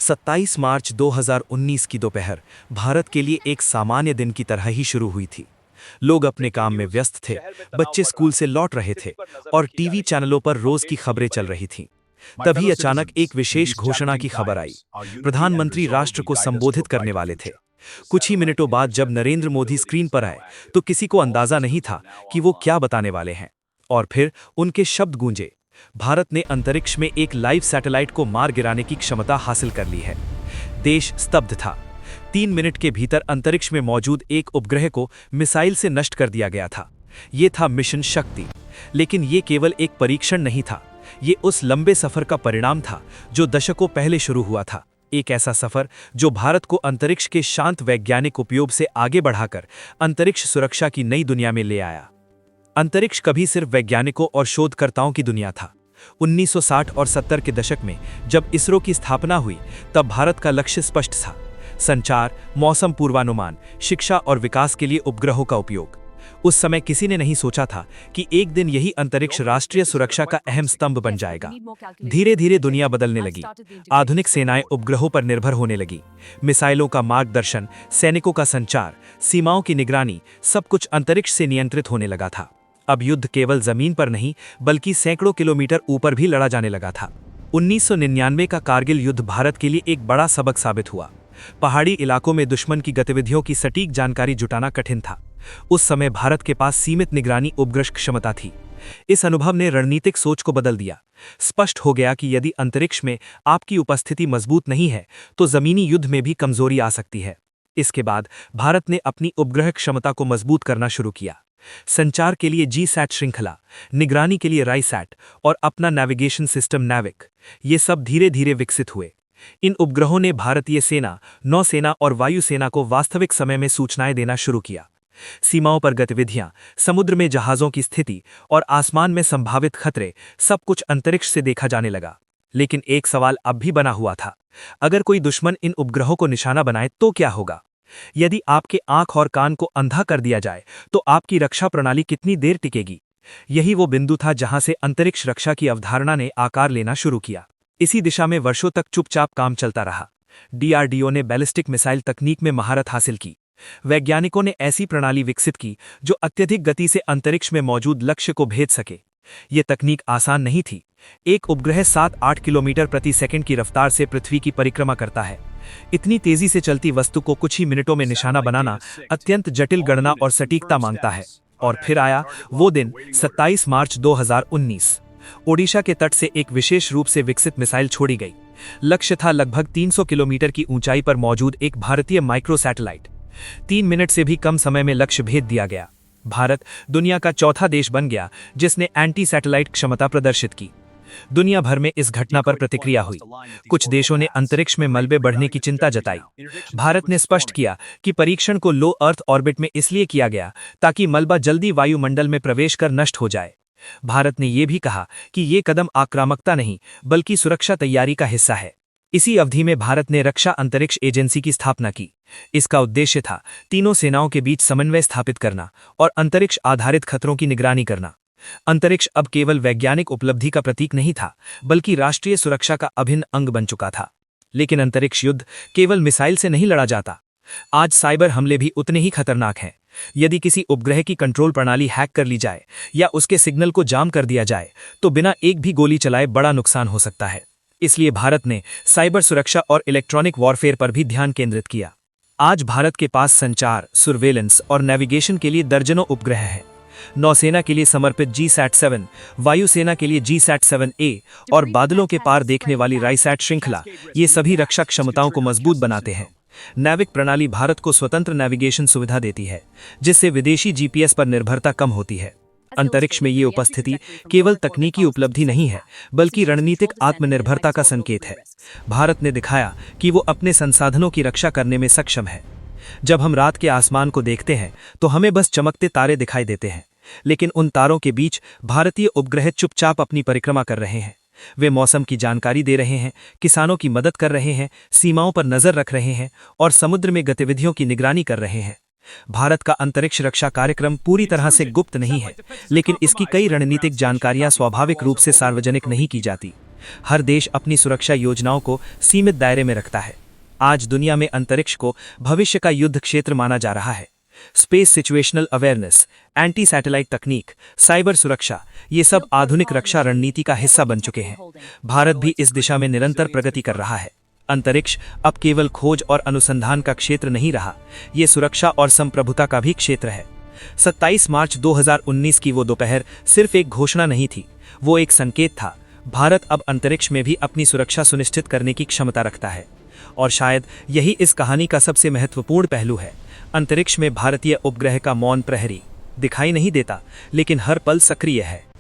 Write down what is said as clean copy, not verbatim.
27 मार्च 2019 की दोपहर भारत के लिए एक सामान्य दिन की तरह ही शुरू हुई थी। लोग अपने काम में व्यस्त थे, बच्चे स्कूल से लौट रहे थे और टीवी चैनलों पर रोज की खबरें चल रही थीं। तभी अचानक एक विशेष घोषणा की खबर आई। प्रधानमंत्री राष्ट्र को संबोधित करने वाले थे। कुछ ही मिनटों बाद जब नरेंद्र मोदी स्क्रीन पर आए तो किसी को अंदाजा नहीं था कि वो क्या बताने वाले हैं। और फिर उनके शब्द गूंजे, भारत ने अंतरिक्ष में एक लाइव सैटेलाइट को मार गिराने की क्षमता हासिल कर ली है। देश स्तब्ध था। 3 मिनट के भीतर अंतरिक्ष में मौजूद एक उपग्रह को मिसाइल से नष्ट कर दिया गया था। ये था मिशन शक्ति। लेकिन ये केवल एक परीक्षण नहीं था, ये उस लंबे सफर का परिणाम था जो दशकों पहले शुरू हुआ था। एक ऐसा सफर जो भारत को अंतरिक्ष के शांत वैज्ञानिक उपयोग से आगे बढ़ाकर अंतरिक्ष सुरक्षा की नई दुनिया में ले आया। अंतरिक्ष कभी सिर्फ वैज्ञानिकों और शोधकर्ताओं की दुनिया था। 1960 और 70 के दशक में जब इसरो की स्थापना हुई, तब भारत का लक्ष्य स्पष्ट था: संचार, मौसम पूर्वानुमान, शिक्षा और विकास के लिए उपग्रहों का उपयोग। उस समय किसी ने नहीं सोचा था कि एक दिन यही अंतरिक्ष राष्ट्रीय सुरक्षा का अहम स्तंभ बन जाएगा। धीरे धीरे दुनिया बदलने लगी। आधुनिक सेनाएं उपग्रहों पर निर्भर होने लगी। मिसाइलों का मार्गदर्शन, सैनिकों का संचार, सीमाओं की निगरानी, सब कुछ अंतरिक्ष से नियंत्रित होने लगा था। अब युद्ध केवल जमीन पर नहीं, बल्कि सैकड़ों किलोमीटर ऊपर भी लड़ा जाने लगा था। 1999 का कारगिल युद्ध भारत के लिए एक बड़ा सबक साबित हुआ। पहाड़ी इलाकों में दुश्मन की गतिविधियों की सटीक जानकारी जुटाना कठिन था। उस समय भारत के पास सीमित निगरानी उपग्रह क्षमता थी। इस अनुभव ने रणनीतिक सोच को बदल दिया। स्पष्ट हो गया कि यदि अंतरिक्ष में आपकी उपस्थिति मजबूत नहीं है, तो जमीनी युद्ध में भी कमजोरी आ सकती है। इसके बाद भारत ने अपनी उपग्रह क्षमता को मजबूत करना शुरू किया। संचार के लिए जी-सैट श्रृंखला, निगरानी के लिए राइसैट और अपना नेविगेशन सिस्टम नैविक, ये सब धीरे धीरे विकसित हुए। इन उपग्रहों ने भारतीय सेना, नौसेना और वायुसेना को वास्तविक समय में सूचनाएं देना शुरू किया। सीमाओं पर गतिविधियां, समुद्र में जहाजों की स्थिति और आसमान में संभावित खतरे, सब कुछ अंतरिक्ष से देखा जाने लगा। लेकिन एक सवाल अब भी बना हुआ था: अगर कोई दुश्मन इन उपग्रहों को निशाना बनाए तो क्या होगा? यदि आपके आंख और कान को अंधा कर दिया जाए तो आपकी रक्षा प्रणाली कितनी देर टिकेगी? यही वो बिंदु था जहां से अंतरिक्ष रक्षा की अवधारणा ने आकार लेना शुरू किया। इसी दिशा में वर्षों तक चुपचाप काम चलता रहा। डीआरडीओ ने बैलिस्टिक मिसाइल तकनीक में महारत हासिल की। वैज्ञानिकों ने ऐसी प्रणाली विकसित की जो अत्यधिक गति से अंतरिक्ष में मौजूद लक्ष्य को भेद सके। ये तकनीक आसान नहीं थी। एक उपग्रह 7-8 किलोमीटर प्रति सेकंड की रफ्तार से पृथ्वी की परिक्रमा करता है। इतनी तेजी से चलती वस्तु को कुछ ही मिनटों में निशाना बनाना अत्यंत जटिल गणना और सटीकता मांगता है। और फिर आया वो दिन, 27 मार्च 2019। ओडिशा के तट से एक विशेष रूप से विकसित मिसाइल छोड़ी गई। लक्ष्य था लगभग 300 किलोमीटर की ऊंचाई पर मौजूद एक भारतीय माइक्रो सैटेलाइट। 3 मिनट से भी कम समय में लक्ष्य भेद दिया गया। भारत दुनिया का चौथा देश बन गया जिसने एंटी सैटेलाइट क्षमता प्रदर्शित की। दुनिया भर में इस घटना पर प्रतिक्रिया हुई। कुछ देशों ने अंतरिक्ष में मलबे बढ़ने की चिंता जताई। भारत ने स्पष्ट किया कि परीक्षण को लो अर्थ ऑर्बिट में इसलिए किया गया ताकि मलबा जल्दी वायुमंडल में प्रवेश कर नष्ट हो जाए। भारत ने यह भी कहा कि ये कदम आक्रामकता नहीं, बल्कि सुरक्षा तैयारी का हिस्सा है। इसी अवधि में भारत ने रक्षा अंतरिक्ष एजेंसी की स्थापना की। इसका उद्देश्य था तीनों सेनाओं के बीच समन्वय स्थापित करना और अंतरिक्ष आधारित खतरों की निगरानी करना। अंतरिक्ष अब केवल वैज्ञानिक उपलब्धि का प्रतीक नहीं था, बल्कि राष्ट्रीय सुरक्षा का अभिन्न अंग बन चुका था। लेकिन अंतरिक्ष युद्ध केवल मिसाइल से नहीं लड़ा जाता। आज साइबर हमले भी उतने ही खतरनाक हैं। यदि किसी उपग्रह की कंट्रोल प्रणाली हैक कर ली जाए या उसके सिग्नल को जाम कर दिया जाए, तो बिना एक भी गोली चलाए बड़ा नुकसान हो सकता है। इसलिए भारत ने साइबर सुरक्षा और इलेक्ट्रॉनिक वॉरफेयर पर भी ध्यान केंद्रित किया। आज भारत के पास संचार, सर्वेलेंस और नेविगेशन के लिए दर्जनों उपग्रह हैं। नौसेना के लिए समर्पित जी-सैट-7, वायुसेना के लिए जी-सैट-7A और बादलों के पार देखने वाली राइसैट श्रृंखला, ये सभी रक्षा क्षमताओं को मजबूत बनाते हैं। नैविक प्रणाली भारत को स्वतंत्र नेविगेशन सुविधा देती है, जिससे विदेशी जीपीएस पर निर्भरता कम होती है। अंतरिक्ष में ये उपस्थिति केवल तकनीकी उपलब्धि नहीं है, बल्कि रणनीतिक आत्मनिर्भरता का संकेत है। भारत ने दिखाया कि वो अपने संसाधनों की रक्षा करने में सक्षम है। जब हम रात के आसमान को देखते हैं तो हमें बस चमकते तारे दिखाई देते हैं, लेकिन उन तारों के बीच भारतीय उपग्रह चुपचाप अपनी परिक्रमा कर रहे हैं। वे मौसम की जानकारी दे रहे हैं, किसानों की मदद कर रहे हैं, सीमाओं पर नजर रख रहे हैं और समुद्र में गतिविधियों की निगरानी कर रहे हैं। भारत का अंतरिक्ष रक्षा कार्यक्रम पूरी तरह से गुप्त नहीं है, लेकिन इसकी कई रणनीतिक जानकारियां स्वाभाविक रूप से सार्वजनिक नहीं की जाती। हर देश अपनी सुरक्षा योजनाओं को सीमित दायरे में रखता है। आज दुनिया में अंतरिक्ष को भविष्य का युद्ध क्षेत्र माना जा रहा है। Space situational awareness, anti satellite तकनीक, साइबर सुरक्षा, ये सब आधुनिक रक्षा रणनीति का हिस्सा बन चुके हैं। भारत भी इस दिशा में निरंतर प्रगति कर रहा है। अंतरिक्ष अब केवल खोज और अनुसंधान का क्षेत्र नहीं रहा, ये सुरक्षा और संप्रभुता का भी क्षेत्र है। 27 मार्च 2019 की वो दोपहर सिर्फ एक घोषणा नहीं थी, वो एक संकेत था। भारत अब अंतरिक्ष में भी अपनी सुरक्षा सुनिश्चित करने की क्षमता रखता है। और शायद यही इस कहानी का सबसे महत्वपूर्ण पहलू है। अंतरिक्ष में भारतीय उपग्रह का मौन प्रहरी दिखाई नहीं देता, लेकिन हर पल सक्रिय है।